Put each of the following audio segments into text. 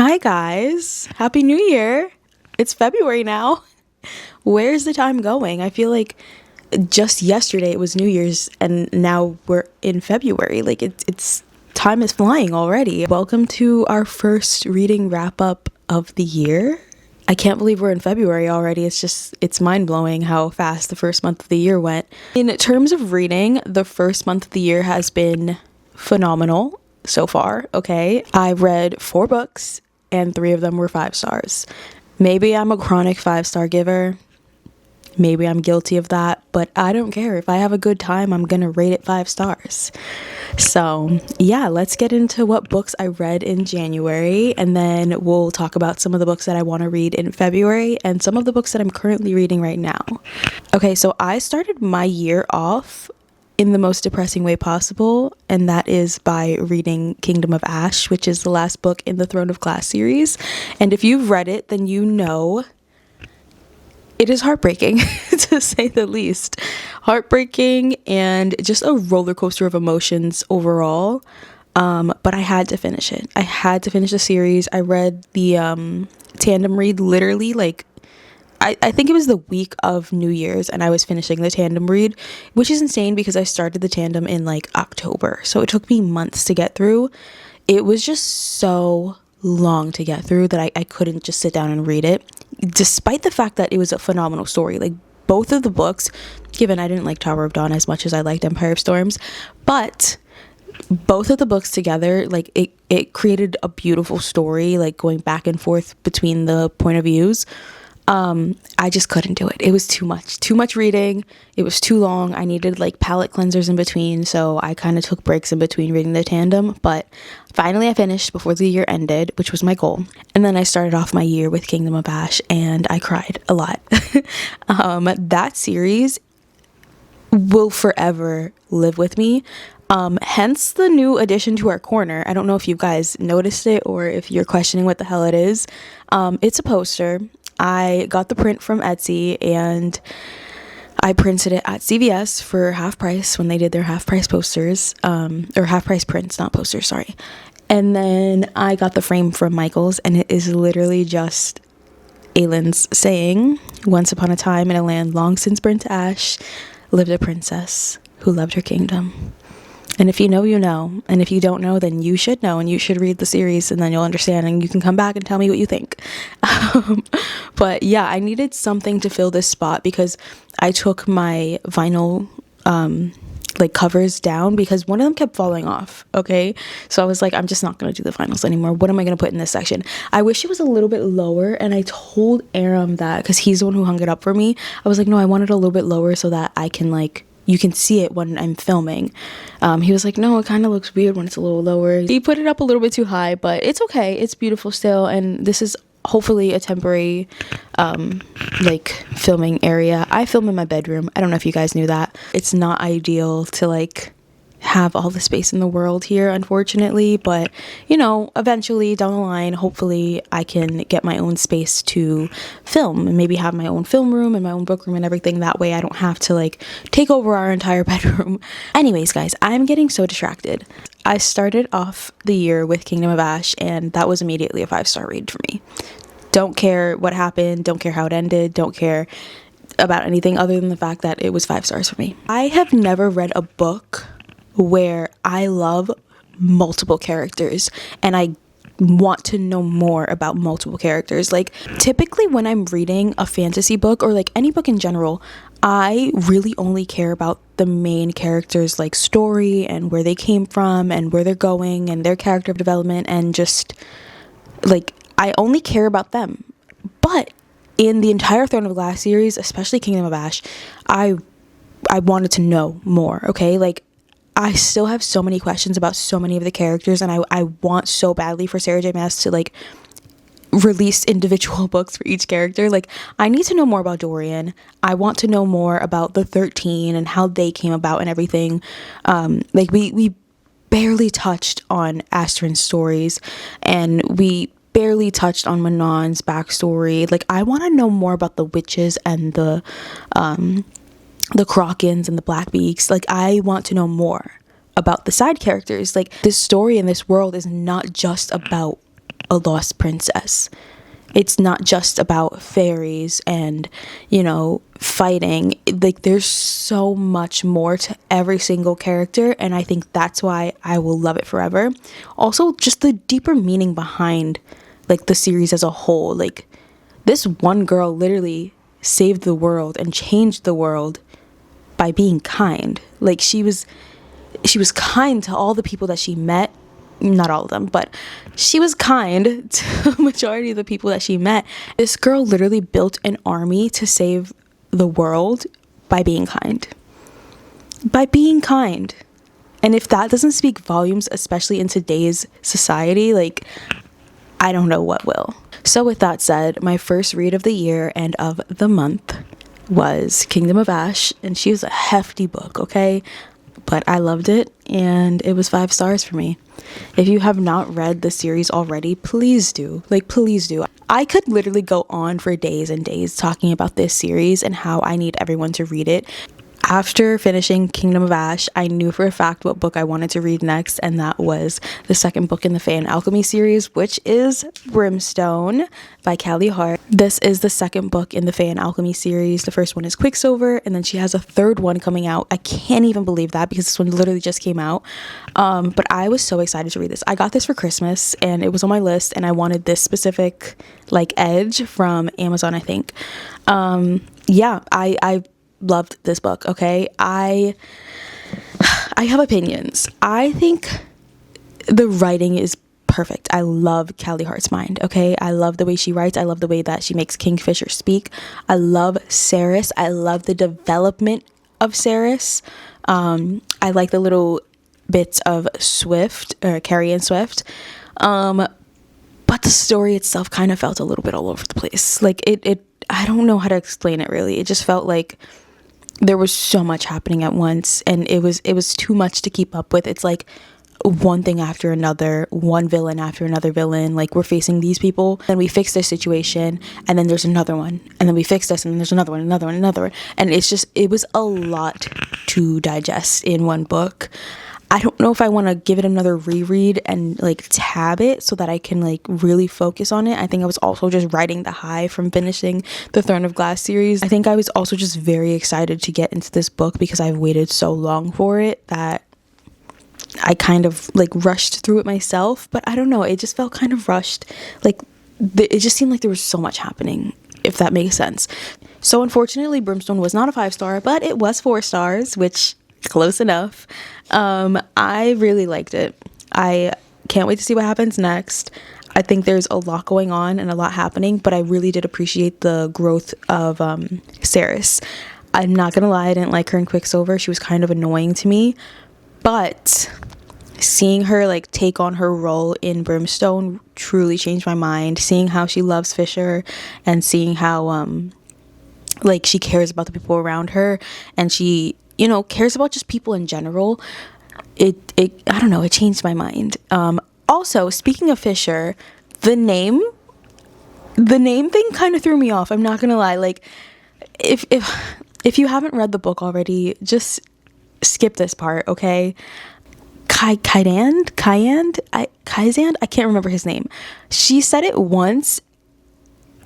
Hi guys, Happy New Year. It's February now. Where's the time going? I feel like just yesterday it was New Year's and now we're in February. Like it's time is flying already. Welcome to our first reading wrap up of the year. I can't believe we're in February already. It's mind-blowing how fast the first month of the year went. In terms of reading, the first month of the year has been phenomenal so far, okay? I read 4 books and 3 of them were 5 stars. Maybe I'm a chronic 5-star giver. Maybe I'm guilty of that, but I don't care. If I have a good time, I'm gonna rate it 5 stars. So yeah, let's get into what books I read in January, and then we'll talk about some of the books that I want to read in February and some of the books that I'm currently reading right now. Okay, so I started my year off in the most depressing way possible, and that is by reading Kingdom of Ash, which is the last book in the Throne of Glass series. And if you've read it, then you know it is heartbreaking, to say the least. Heartbreaking and just a roller coaster of emotions overall. But I had to finish it. I had to finish the series. I read the tandem read literally like I think it was the week of New Year's, and I was finishing the tandem read, which is insane because I started the tandem in like October. So it took me months to get through. It was just so long to get through that I couldn't just sit down and read it, despite the fact that it was a phenomenal story. Like both of the books, given I didn't like Tower of Dawn as much as I liked Empire of Storms, but both of the books together, like it created a beautiful story, like going back and forth between the point of views. I just couldn't do it. It was too much reading. It was too long. I needed like palate cleansers in between, so I kind of took breaks in between reading the tandem, but finally I finished before the year ended, which was my goal. And then I started off my year with Kingdom of Ash, and I cried a lot. That series will forever live with me. Hence the new addition to our corner. I don't know if you guys noticed it or if you're questioning what the hell it is. It's a poster. I got the print from Etsy and I printed it at CVS for half price when they did their half price posters, or half price prints, not posters, sorry. And then I got the frame from Michael's, and it is literally just Aelin's saying, "Once upon a time in a land long since burnt to ash, lived a princess who loved her kingdom." And if you know, you know. And if you don't know, then you should know, and you should read the series, and then you'll understand, and you can come back and tell me what you think. But yeah, I needed something to fill this spot because I took my vinyl like covers down because one of them kept falling off. Okay, so I was like, I'm just not gonna do the vinyls anymore. What am I gonna put in this section? I wish it was a little bit lower, and I told Aram that because he's the one who hung it up for me. I was like, no, I want it a little bit lower so that I can like, you can see it when I'm filming. He was like, no, it kind of looks weird when it's a little lower. He put it up a little bit too high, but it's okay. It's beautiful still. And this is hopefully a temporary like filming area. I film in my bedroom. I don't know if you guys knew that. It's not ideal to like have all the space in the world here, unfortunately, but you know, eventually down the line, hopefully I can get my own space to film and maybe have my own film room and my own book room and everything. That way I don't have to like take over our entire bedroom. Anyways, guys, I'm getting so distracted. I started off the year with Kingdom of Ash, and that was immediately a 5-star read for me. Don't care what happened, don't care how it ended, don't care about anything other than the fact that it was 5 stars for me. I have never read a book where I love multiple characters and I want to know more about multiple characters. Like typically when I'm reading a fantasy book or like any book in general, I really only care about the main characters' like story and where they came from and where they're going and their character development, and just like I only care about them. But in the entire Throne of Glass series, especially Kingdom of Ash, I wanted to know more, okay? Like I still have so many questions about so many of the characters, and I want so badly for Sarah J. Maas to like release individual books for each character. Like I need to know more about Dorian. I want to know more about the 13 and how they came about and everything. Like we barely touched on Astron's stories, and we barely touched on Manon's backstory. Like I want to know more about the witches and the Krakens and the Blackbeaks. Like I want to know more about the side characters. Like this story in this world is not just about a lost princess. It's not just about fairies and, you know, fighting. Like, there's so much more to every single character, and I think that's why I will love it forever. Also, just the deeper meaning behind, like, the series as a whole. Like, this one girl literally saved the world and changed the world by being kind. Like, she was kind to all the people that she met. Not all of them, but she was kind to the majority of the people that she met. This girl literally built an army to save the world by being kind. By being kind. And if that doesn't speak volumes, especially in today's society, like, I don't know what will. So with that said, my first read of the year and of the month was Kingdom of Ash, and she was a hefty book, okay? But I loved it, and it was 5 stars for me. If you have not read the series already, please do. Like, please do. I could literally go on for days and days talking about this series and how I need everyone to read it. After finishing Kingdom of Ash, I knew for a fact what book I wanted to read next, and that was the second book in the Fae and Alchemy series, which is Brimstone by Callie Hart. This is the second book in the Fae and Alchemy series. The first one is Quicksilver, and then she has a third one coming out. I can't even believe that because this one literally just came out. But I was so excited to read this. I got this for Christmas, and it was on my list, and I wanted this specific, like, edge from Amazon, I think. I loved this book, okay? I have opinions. I think the writing is perfect. I love Callie Hart's mind, okay? I love the way she writes. I love the way that she makes Kingfisher speak. I love Ceres. I love the development of Ceres. I like the little bits of Swift, or Carrie and Swift. But the story itself kind of felt a little bit all over the place. Like, it I don't know how to explain it really. It just felt like there was so much happening at once, and it was too much to keep up with. It's like one thing after another, one villain after another villain. Like, we're facing these people, then we fix this situation, and then there's another one, and then we fix this, and then there's another one, another one. And it was a lot to digest in one book. I don't know if I want to give it another reread and, like, tab it so that I can, like, really focus on it. I think I was also just riding the high from finishing the Throne of Glass series. I think I was also just very excited to get into this book because I've waited so long for it that I kind of, like, rushed through it myself. But I don't know, it just felt kind of rushed. Like, it just seemed like there was so much happening, if that makes sense. So unfortunately, Brimstone was not a 5-star, but it was 4 stars, which, close enough. I really liked it. I can't wait to see what happens next. I think there's a lot going on and a lot happening, but I really did appreciate the growth of Ceres. I'm not gonna lie, I didn't like her in Quicksilver. She was kind of annoying to me, but seeing her, like, take on her role in Brimstone truly changed my mind. Seeing how she loves Fisher and seeing how like, she cares about the people around her, and she, you know, cares about just people in general. It I don't know, it changed my mind. Also, speaking of Fisher, the name thing kind of threw me off. I'm not gonna lie. Like, if you haven't read the book already, just skip this part, okay? Kaizand, I can't remember his name. She said it once,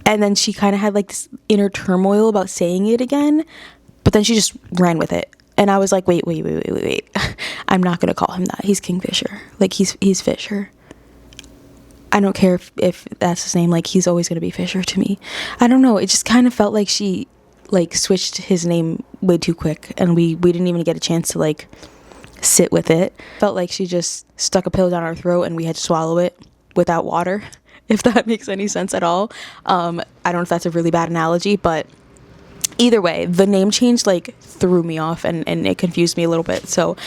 and then she kind of had, like, this inner turmoil about saying it again, but then she just ran with it. And I was like, wait. I'm not going to call him that. He's Kingfisher. Like, he's Fisher. I don't care if that's his name. Like, he's always going to be Fisher to me. I don't know. It just kind of felt like she, like, switched his name way too quick. And we didn't even get a chance to, like, sit with it. Felt like she just stuck a pill down our throat and we had to swallow it without water, if that makes any sense at all. I don't know if that's a really bad analogy, but either way, the name change, like, threw me off and it confused me a little bit. So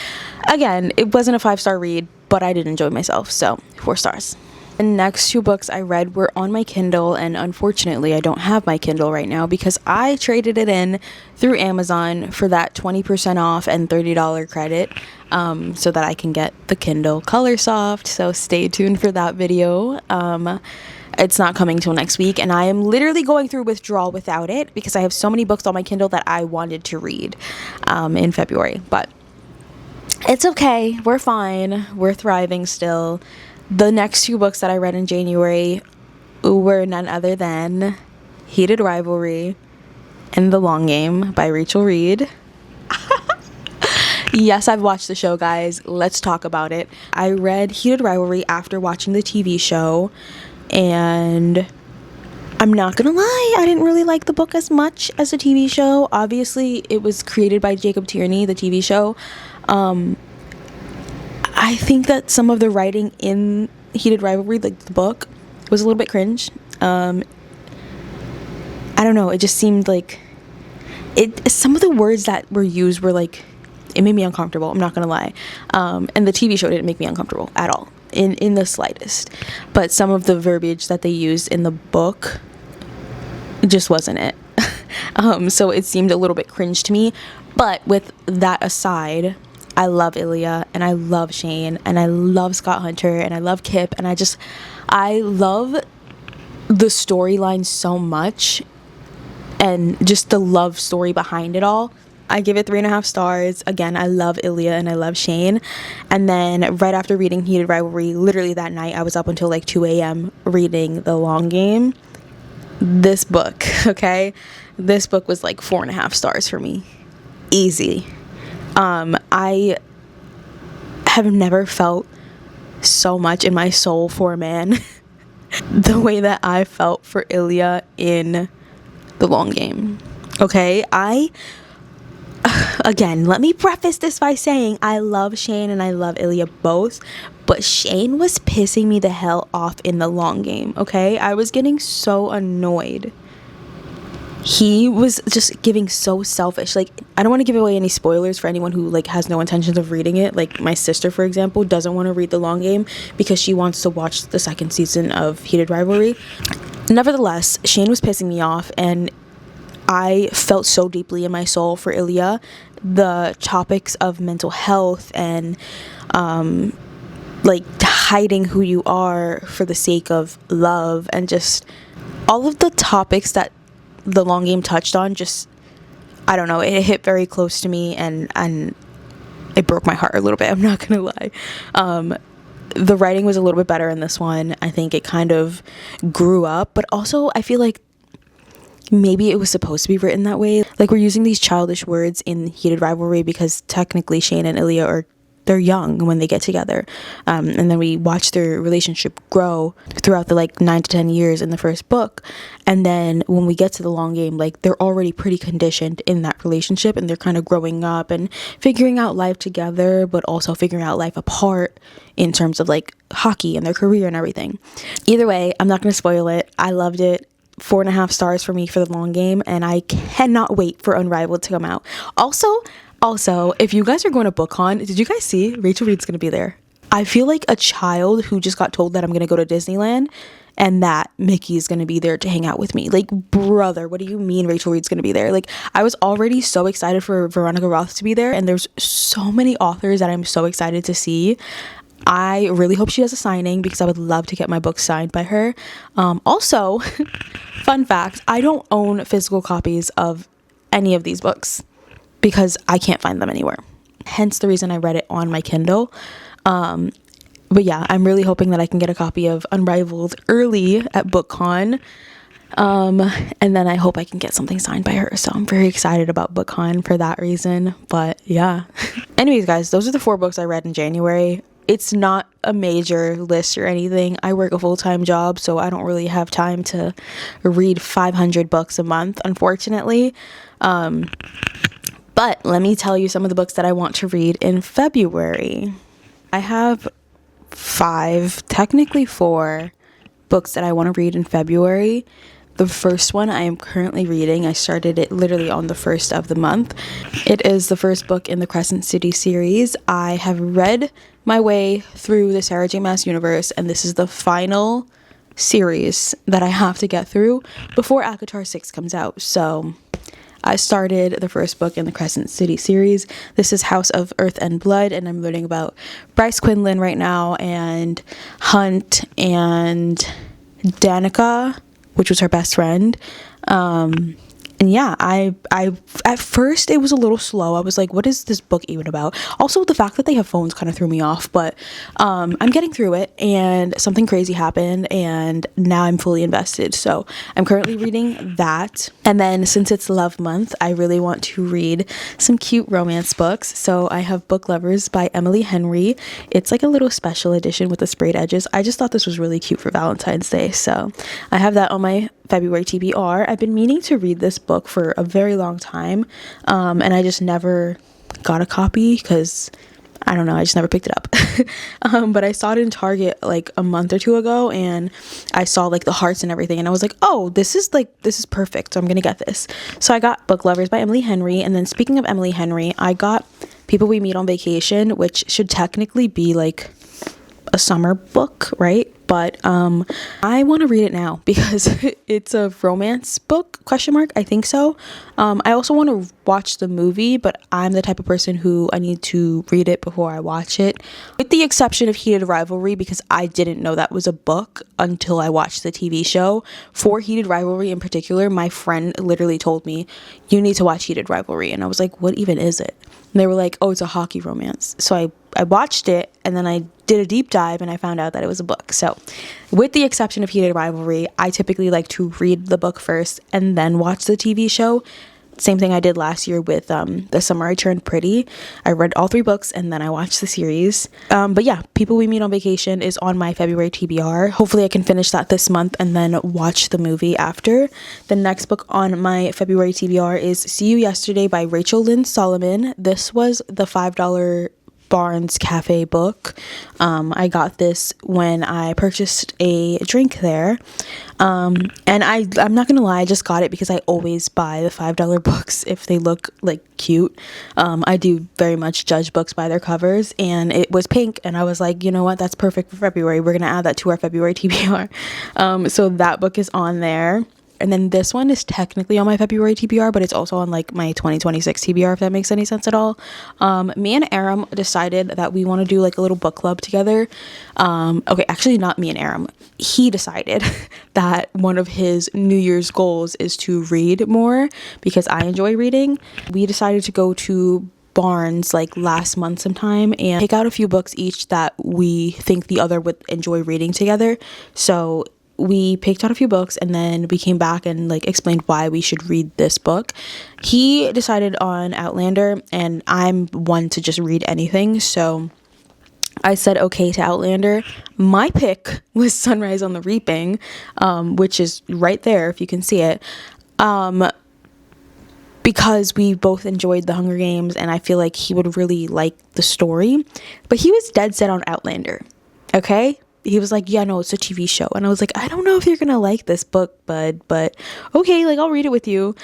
again, it wasn't a 5-star read, but I did enjoy myself, so 4 stars. The next 2 books I read were on my Kindle, and unfortunately I don't have my Kindle right now because I traded it in through Amazon for that 20% off and $30 credit, so that I can get the Kindle Color Soft. So stay tuned for that video. It's not coming till next week, and I am literally going through withdrawal without it because I have so many books on my Kindle that I wanted to read in February. But it's okay. We're fine. We're thriving still. The next two books that I read in January were none other than Heated Rivalry and The Long Game by Rachel Reid. Yes, I've watched the show, guys. Let's talk about it. I read Heated Rivalry after watching the TV show, and I'm not gonna lie, I didn't really like the book as much as the TV show. Obviously, it was created by Jacob Tierney, the TV show. I think that some of the writing in Heated Rivalry, like the book, was a little bit cringe. I don't know, it just seemed like some of the words that were used were like, it made me uncomfortable, I'm not gonna lie. And the TV show didn't make me uncomfortable at all, in the slightest. But some of the verbiage that they used in the book just wasn't it. So it seemed a little bit cringe to me. But with that aside, I love Ilya, and I love Shane, and I love Scott Hunter, and I love Kip, and I love the storyline so much, and just the love story behind it all. I give it 3.5 stars. Again, I love Ilya and I love Shane. And then right after reading Heated Rivalry, literally that night, I was up until like 2 a.m. reading The Long Game. This book, okay? This book was like 4.5 stars for me. Easy. I have never felt so much in my soul for a man the way that I felt for Ilya in The Long Game. Okay? Again, let me preface this by saying I love Shane and I love Ilya both, but Shane was pissing me the hell off in The Long Game, okay? I was getting so annoyed. He was just giving so selfish. Like, I don't want to give away any spoilers for anyone who like has no intentions of reading it. Like my sister, for example, doesn't want to read The Long Game because she wants to watch the second season of Heated Rivalry. Nevertheless, Shane was pissing me off, and I felt so deeply in my soul for Ilya. The topics of mental health and like hiding who you are for the sake of love, and just all of the topics that The Long Game touched on, just, I don't know, it hit very close to me, and it broke my heart a little bit, I'm not gonna lie. The writing was a little bit better in this one. I think it kind of grew up, but also I feel like maybe it was supposed to be written that way. Like, we're using these childish words in Heated Rivalry because technically Shane and Ilya they're young when they get together, and then we watch their relationship grow throughout the like 9 to 10 years in the first book, and then when we get to The Long Game, like, they're already pretty conditioned in that relationship, and they're kind of growing up and figuring out life together, but also figuring out life apart in terms of like hockey and their career and everything. Either way, I'm not going to spoil it. I loved it. 4.5 stars for me for The Long Game, and I cannot wait for Unrivaled to come out. Also, if you guys are going to BookCon, did you guys see Rachel Reid's gonna be there? I feel like a child who just got told that I'm gonna go to Disneyland and that Mickey's gonna be there to hang out with me. Like, brother, what do you mean Rachel Reid's gonna be there? Like, I was already so excited for Veronica Roth to be there, and there's so many authors that I'm so excited to see. I really hope she does a signing because I would love to get my book signed by her. Also, fun fact, I don't own physical copies of any of these books because I can't find them anywhere. Hence the reason I read it on my Kindle. But yeah, I'm really hoping that I can get a copy of Unrivaled early at BookCon. And then I hope I can get something signed by her. So I'm very excited about BookCon for that reason. But yeah. Anyways, guys, those are the 4 books I read in January. It's not a major list or anything. I work a full-time job, so I don't really have time to read 500 books a month, unfortunately. But let me tell you some of the books that I want to read in February. I have 5, technically 4 books that I want to read in February. The first one I am currently reading. I started it literally on the 1st of the month. It is the first book in the Crescent City series. I have read my way through the Sarah J. Maas universe, and this is the final series that I have to get through before ACOTAR 6 comes out. So I started the first book in the Crescent City series. This is House of Earth and Blood, and I'm learning about Bryce Quinlan right now, and Hunt, and Danica, which was her best friend. And yeah, I at first it was a little slow. I was like, what is this book even about? Also, the fact that they have phones kind of threw me off, but I'm getting through it, and something crazy happened, and now I'm fully invested. So I'm currently reading that. And then since it's Love Month, I really want to read some cute romance books. So I have Book Lovers by Emily Henry. It's like a little special edition with the sprayed edges. I just thought this was really cute for Valentine's Day. So I have that on my February TBR. I've been meaning to read this book for a very long time, and I just never got a copy because I don't know, I just never picked it up. But I saw it in Target like a month or two ago, and I saw like the hearts and everything, and I was like, oh, this is perfect, so I'm gonna get this. So I got Book Lovers by Emily Henry. And then speaking of Emily Henry, I got People We Meet on Vacation, which should technically be like a summer book, right? But I want to read it now because it's a romance book, question mark, I think so. I also want to watch the movie, but I'm the type of person who I need to read it before I watch it, with the exception of Heated Rivalry, because I didn't know that was a book until I watched the TV show. For Heated Rivalry in particular, my friend literally told me, you need to watch Heated Rivalry, and I was like, what even is it? And they were like, oh, it's a hockey romance. So I watched it, and then I did a deep dive, and I found out that it was a book. So with the exception of Heated Rivalry, I typically like to read the book first and then watch the TV show. Same thing I did last year with The Summer I Turned Pretty. I read all 3 books and then I watched the series. But yeah, People We Meet on Vacation is on my February TBR. Hopefully I can finish that this month and then watch the movie after. The next book on my February TBR is See You Yesterday by Rachel Lynn Solomon. This was the $5 Barnes Cafe book. I got this when I purchased a drink there, and I'm not gonna lie, I just got it because I always buy the $5 books if they look like cute. I do very much judge books by their covers, and it was pink, and I was like, you know what, that's perfect for February. We're gonna add that to our February TBR. So that book is on there. And then this one is technically on my February TBR, but it's also on like my 2026 TBR, if that makes any sense at all. Me and Aram decided that we want to do like a little book club together. Okay, actually not me and Aram. He decided that one of his New Year's goals is to read more because I enjoy reading. We decided to go to Barnes like last month sometime and pick out a few books each that we think the other would enjoy reading together. So we picked out a few books, and then we came back and like explained why we should read this book. He decided on Outlander, and I'm one to just read anything, so I said okay to Outlander. My pick was Sunrise on the Reaping, which is right there if you can see it, because we both enjoyed the Hunger Games, and I feel like he would really like the story. But he was dead set on Outlander. Okay, he was like, yeah, no, it's a TV show. And I was like, I don't know if you're gonna like this book, bud, but okay, like I'll read it with you.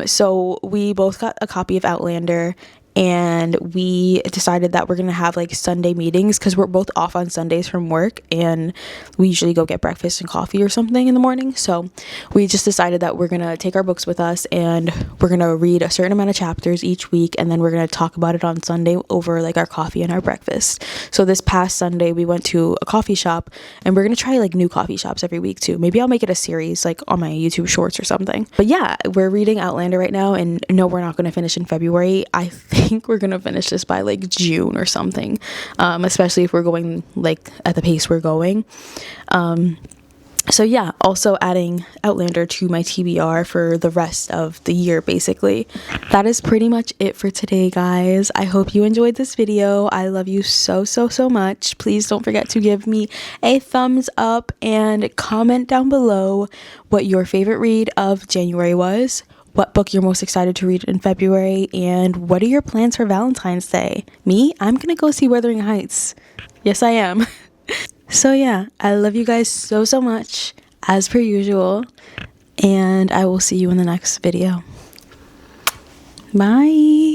So we both got a copy of Outlander, and we decided that we're gonna have like Sunday meetings because we're both off on Sundays from work, and we usually go get breakfast and coffee or something in the morning. So we just decided that we're gonna take our books with us, and we're gonna read a certain amount of chapters each week, and then we're gonna talk about it on Sunday over like our coffee and our breakfast. So this past Sunday we went to a coffee shop, and we're gonna try like new coffee shops every week too. Maybe I'll make it a series like on my YouTube shorts or something. But yeah, we're reading Outlander right now, and no, we're not gonna finish in February. I think we're gonna finish this by like June or something, especially if we're going like at the pace we're going. So yeah, also adding Outlander to my TBR for the rest of the year, basically. That is pretty much it for today, guys. I hope you enjoyed this video. I love you so much. Please don't forget to give me a thumbs up and comment down below what your favorite read of January was, what book you're most excited to read in February, and what are your plans for Valentine's Day. Me, I'm gonna go see Wuthering Heights. Yes, I am. So yeah, I love you guys so much, as per usual, and I will see you in the next video. Bye!